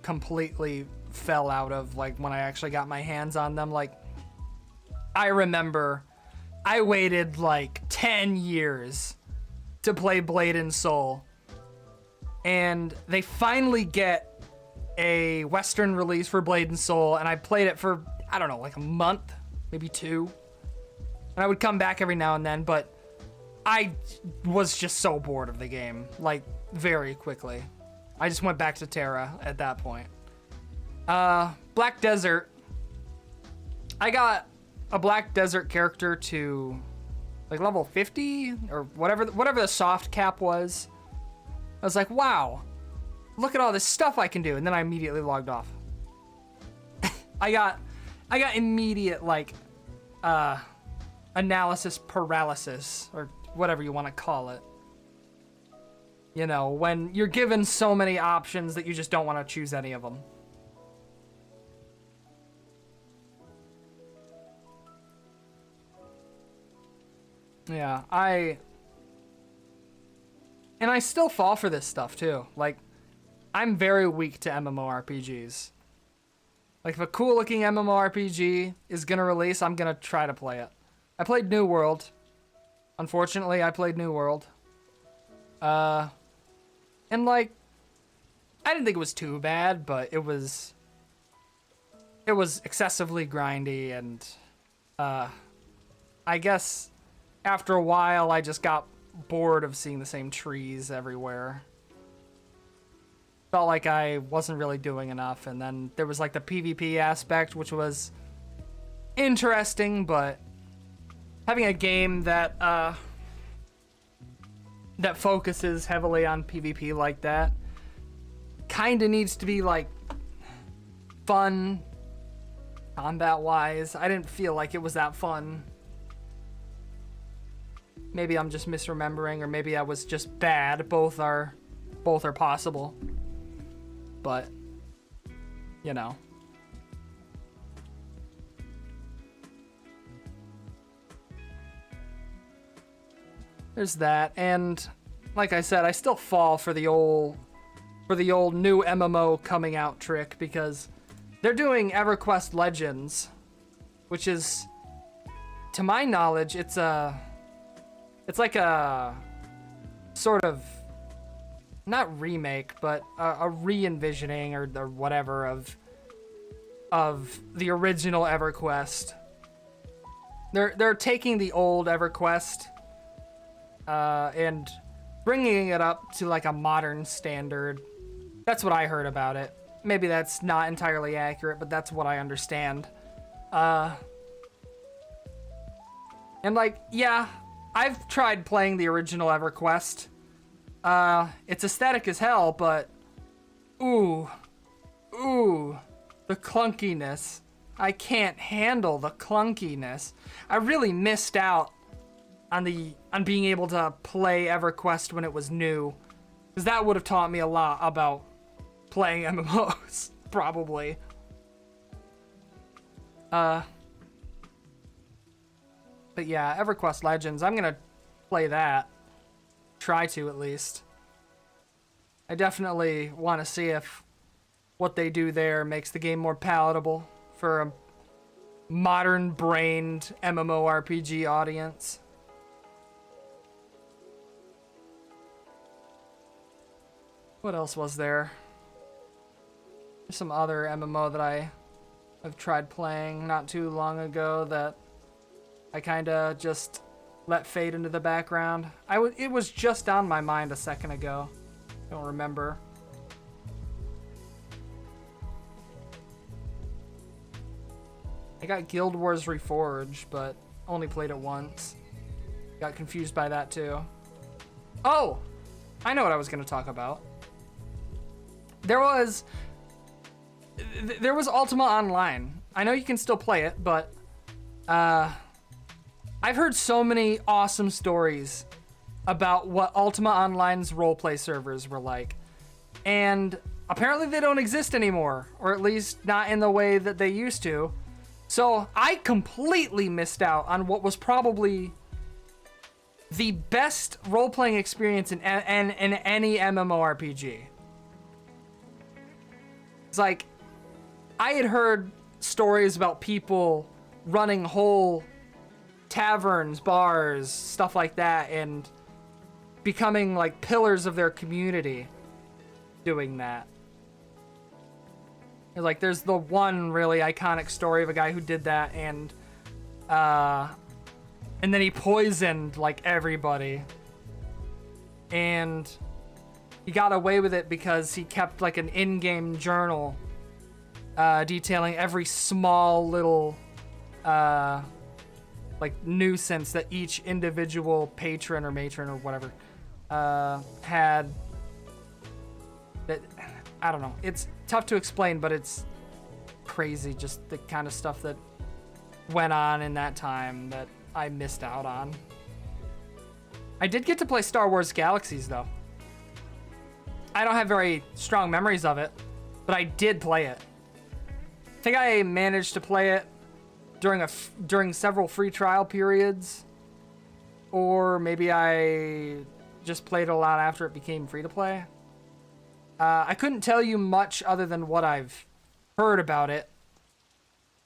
[SPEAKER 1] completely fell out of, like when I actually got my hands on them. Like I remember I waited like 10 years to play Blade and Soul, and they finally get a Western release for Blade and Soul, and I played it for, I don't know, like a month, maybe 2, and I would come back every now and then, but I was just so bored of the game, like, very quickly. I just went back to Terra at that point. Black Desert. I got a Black Desert character to, like, level 50, or whatever the soft cap was. I was like, wow, look at all this stuff I can do, and then I immediately logged off. I got immediate, like, analysis paralysis, or whatever you want to call it. You know, when you're given so many options that you just don't want to choose any of them. Yeah, I still fall for this stuff too. Like, I'm very weak to MMORPGs. Like, if a cool looking MMORPG is gonna release, I'm gonna try to play it. I played New World. Unfortunately, I played New World. And like, I didn't think it was too bad, but it was excessively grindy, and I guess after a while I just got bored of seeing the same trees everywhere. Felt like I wasn't really doing enough, and then there was like the PvP aspect, which was interesting, but having a game that that focuses heavily on PvP like that kind of needs to be like fun combat wise. I didn't feel like it was that fun. Maybe I'm just misremembering, or maybe I was just bad. Both are possible. But you know. There's that, and like I said, I still fall for the old new MMO coming out trick, because they're doing EverQuest Legends, which is, to my knowledge, it's like a sort of, not remake, but a re-envisioning or whatever of the original EverQuest. They're taking the old EverQuest and bringing it up to like a modern standard. That's what I heard about it. Maybe that's not entirely accurate, but that's what I understand. And like, yeah, I've tried playing the original EverQuest. It's aesthetic as hell, but ooh, the clunkiness. I can't handle the clunkiness. I really missed out on being able to play EverQuest when it was new, because that would have taught me a lot about playing MMOs, probably. But yeah, EverQuest Legends, I'm gonna play that. Try to, at least. I definitely want to see if what they do there makes the game more palatable for a modern-brained MMORPG audience. What else was there? There's some other MMO that I have tried playing not too long ago that I kinda just let fade into the background. It was just on my mind a second ago. Don't remember. I got Guild Wars Reforged, but only played it once. Got confused by that too. Oh! I know what I was gonna talk about. There was Ultima Online. I know you can still play it, but I've heard so many awesome stories about what Ultima Online's roleplay servers were like. and apparently they don't exist anymore, or at least not in the way that they used to. So I completely missed out on what was probably the best role-playing experience in any MMORPG. It's like, I had heard stories about people running whole taverns, bars, stuff like that, and becoming like pillars of their community doing that. Like, there's the one really iconic story of a guy who did that, and then he poisoned like everybody, and he got away with it because he kept like an in-game journal detailing every small little like nuisance that each individual patron or matron or whatever had. That, I don't know, it's tough to explain, but it's crazy, just the kind of stuff that went on in that time that I missed out on. I did get to play Star Wars Galaxies though. I don't have very strong memories of it, but I did play it. I think I managed to play it during several free trial periods, or maybe I just played it a lot after it became free to play. I couldn't tell you much other than what I've heard about it.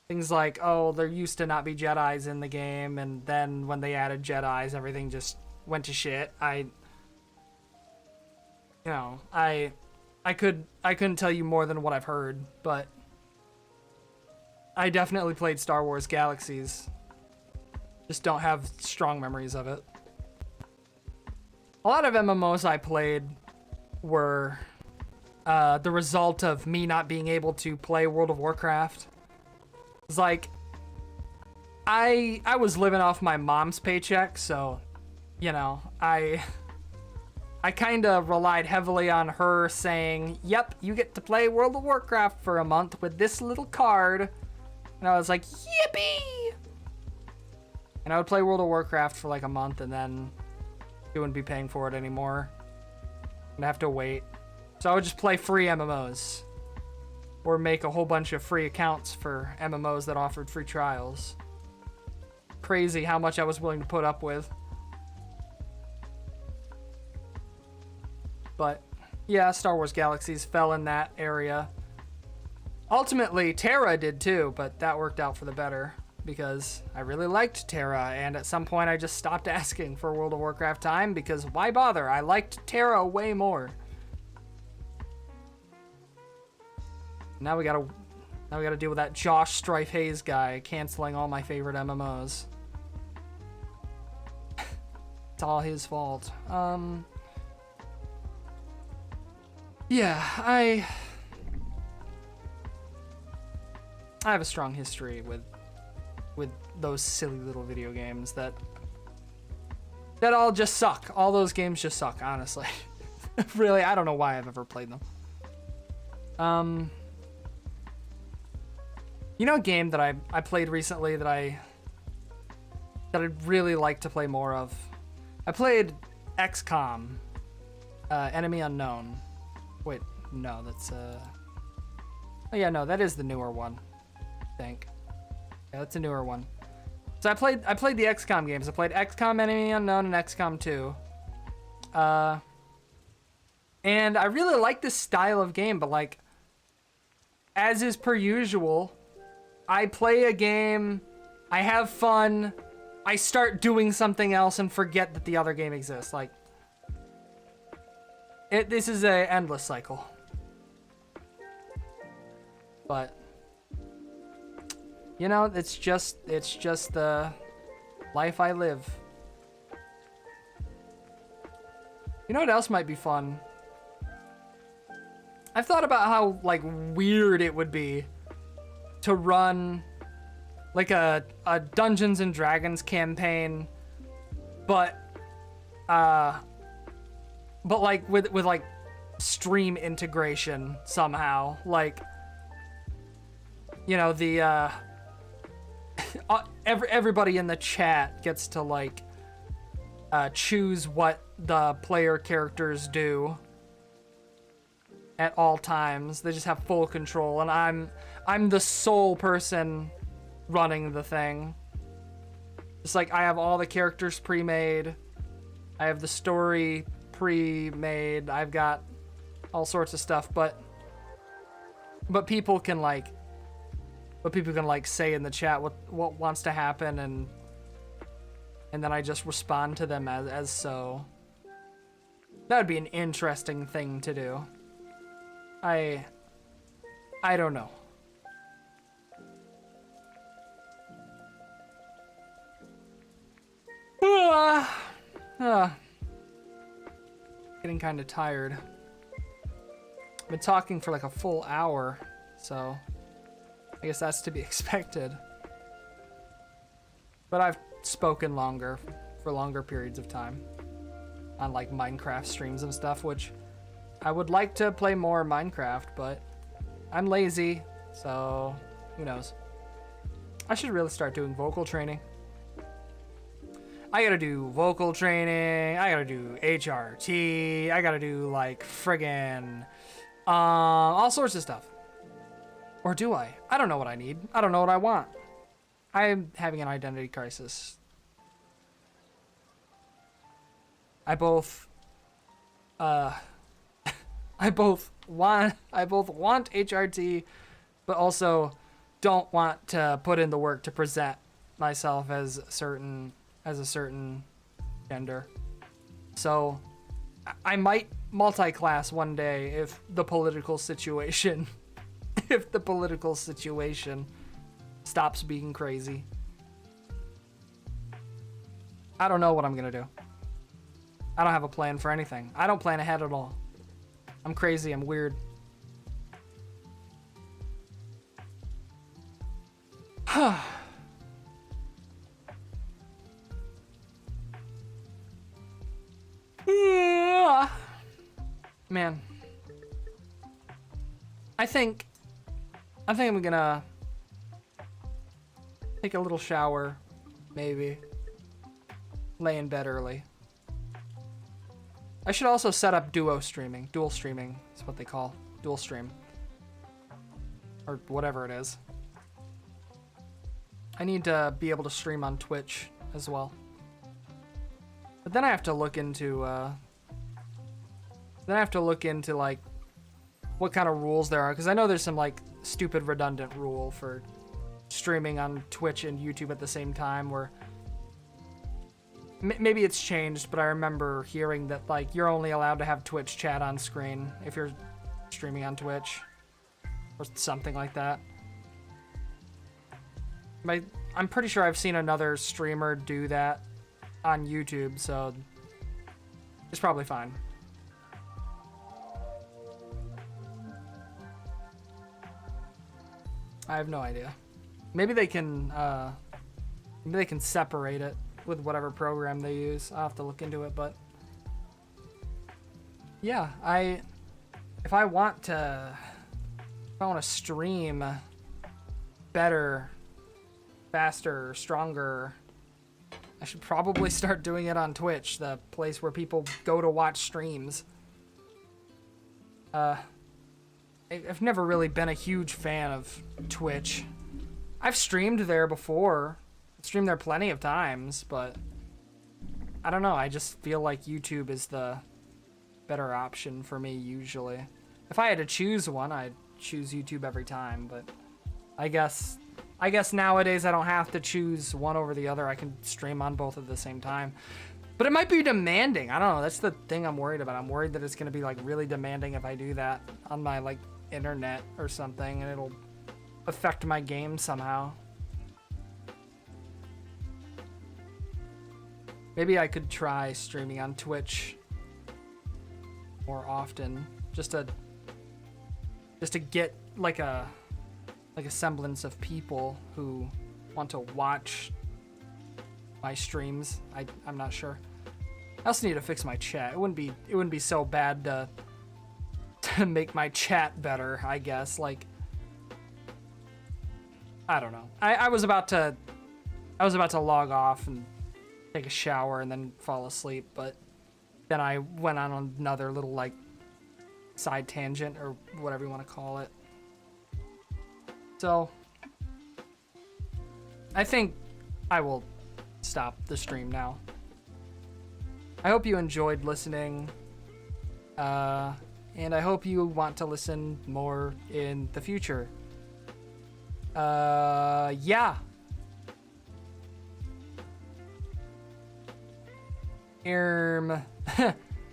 [SPEAKER 1] Things like, oh, there used to not be Jedis in the game, and then when they added Jedis, everything just went to shit. I couldn't tell you more than what I've heard, but I definitely played Star Wars Galaxies. Just don't have strong memories of it. A lot of MMOs I played were the result of me not being able to play World of Warcraft. It's like, I was living off my mom's paycheck, so, you know, I kind of relied heavily on her saying, yep, you get to play World of Warcraft for a month with this little card. And I was like, yippee! And I would play World of Warcraft for like a month, and then you wouldn't be paying for it anymore. I'd have to wait. So I would just play free MMOs, or make a whole bunch of free accounts for MMOs that offered free trials. Crazy how much I was willing to put up with. But yeah, Star Wars Galaxies fell in that area. Ultimately, Terra did too, but that worked out for the better because I really liked Terra, and at some point I just stopped asking for World of Warcraft time because why bother? I liked Terra way more. Now we gotta deal with that Josh Strife Hayes guy canceling all my favorite MMOs. It's all his fault. Yeah, I have a strong history with those silly little video games that all just suck. All those games just suck, honestly. Really, I don't know why I've ever played them. You know a game that I played recently that I'd really like to play more of? I played XCOM, Enemy Unknown. Wait, no, that's oh yeah, no, that is the newer one, I think. Yeah, that's a newer one. So I played the XCOM games. I played XCOM Enemy Unknown and XCOM 2. And I really like this style of game, but like, as is per usual, I play a game, I have fun, I start doing something else and forget that the other game exists. Like, this is a endless cycle. But, you know, it's just the life I live. You know what else might be fun? I've thought about how, like, weird it would be to run, like, a Dungeons and Dragons campaign, but like, with like, stream integration somehow. Like, you know, the, everybody in the chat gets to, like, choose what the player characters do. at all times. They just have full control, and I'm the sole person running the thing. It's like I have all the characters pre-made. I have the story pre-made. I've got all sorts of stuff, but people can like say in the chat what wants to happen, and then I just respond to them as so. That would be an interesting thing to do. I don't know. Getting kind of tired. I've been talking for like a full hour, so I guess that's to be expected. But I've spoken longer, for longer periods of time, on like Minecraft streams and stuff, which I would like to play more Minecraft, but I'm lazy, so who knows. I should really start doing vocal training. I gotta do vocal training, I gotta do HRT, I gotta do like friggin' all sorts of stuff. Or do I? I don't know what I need. I don't know what I want. I'm having an identity crisis. I both want HRT, but also don't want to put in the work to present myself as a certain gender. So I might multi-class one day if the political situation stops being crazy. I don't know what I'm gonna do. I don't have a plan for anything. I don't plan ahead at all. I'm crazy, I'm weird. Man. I think I'm gonna take a little shower, maybe. Lay in bed early. I should also set up dual streaming is what they call dual stream. Or whatever it is. I need to be able to stream on Twitch as well. But then I have to look into like what kind of rules there are, because I know there's some like stupid redundant rule for streaming on Twitch and YouTube at the same time, where maybe it's changed, but I remember hearing that like you're only allowed to have Twitch chat on screen if you're streaming on Twitch or something like that. I'm pretty sure I've seen another streamer do that on YouTube, so it's probably fine. I have no idea. Maybe they can separate it with whatever program they use. I'll have to look into it, but yeah, if I want to stream better, faster, stronger, I should probably start doing it on Twitch, the place where people go to watch streams. I've never really been a huge fan of Twitch. I've streamed there before. I've streamed there plenty of times, but I don't know. I just feel like YouTube is the better option for me usually. If I had to choose one, I'd choose YouTube every time, but I guess nowadays I don't have to choose one over the other. I can stream on both at the same time. But it might be demanding. I don't know. That's the thing I'm worried about. I'm worried that it's going to be like really demanding if I do that on my like internet or something, and it'll affect my game somehow. Maybe I could try streaming on Twitch more often, just to get like a semblance of people who want to watch my streams. I'm not sure. I also need to fix my chat. It wouldn't be so bad to make my chat better, I guess. Like, I don't know. I was about to log off and take a shower and then fall asleep, but then I went on another little like side tangent or whatever you want to call it. So I think I will stop the stream now. I hope you enjoyed listening, and I hope you want to listen more in the future. Yeah.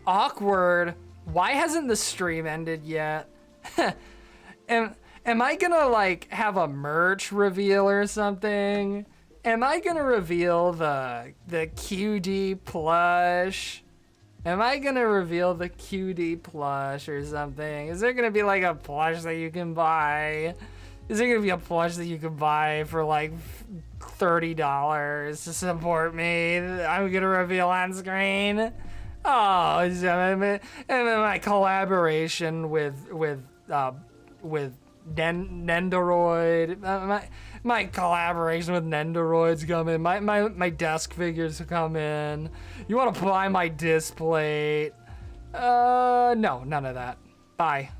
[SPEAKER 1] Awkward. Why hasn't the stream ended yet? Am I gonna like have a merch reveal or something? Am I gonna reveal the QD plush? Am I gonna reveal the QD plush or something? Is there gonna be like a plush that you can buy? Is there gonna be a plush that you can buy for like $30 to support me? I'm gonna reveal on screen. Oh, and then my collaboration with Nendoroid. My collaboration with Nendoroid's coming. My desk figures come in. You want to buy my disc plate? No, none of that. Bye.